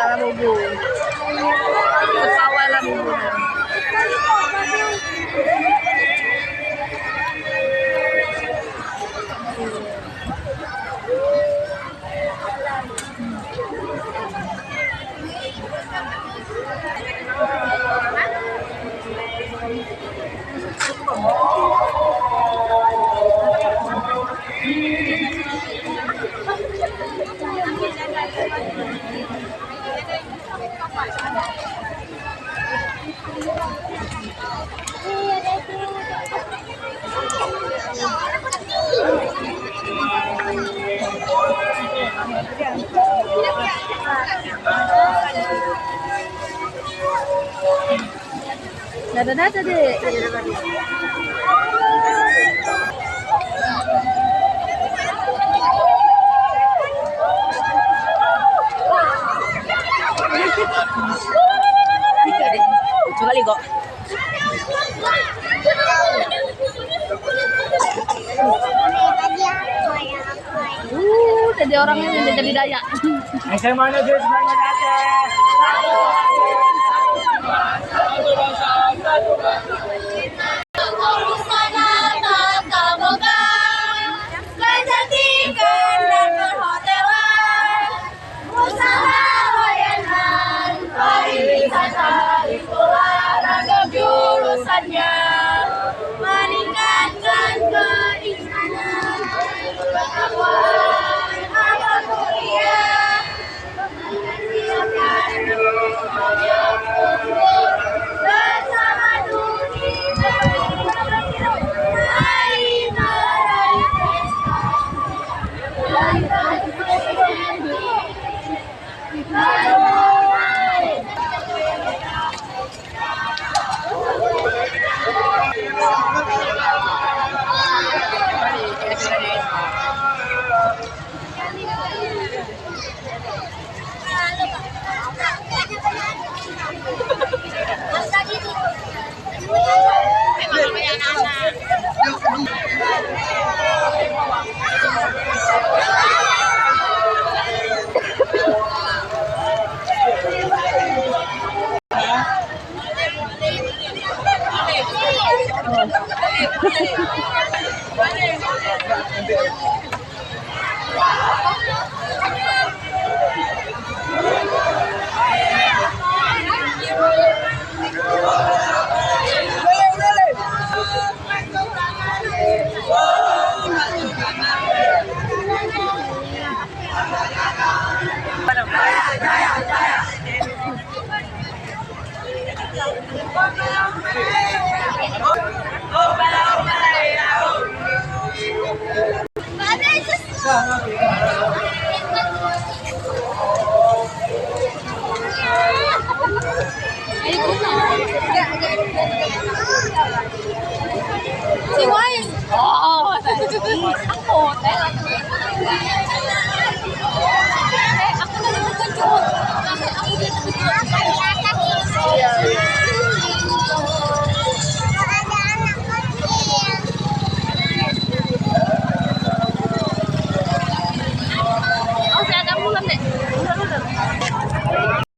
labubu. Ketawa labubu. Dada deh. Coba ligo. Jadi orangnya jadi daya. Saya mana guys? Mana ada? Kecantikan dan perhotelan, usaha layanan, pariwisata, itulah ragam jurusannya, meningkatkan keimanan, pengetahuan, amal mulia, menghasilkan yang unggul bersama dunia. Mari meraih si Wise. Oh, ang puti.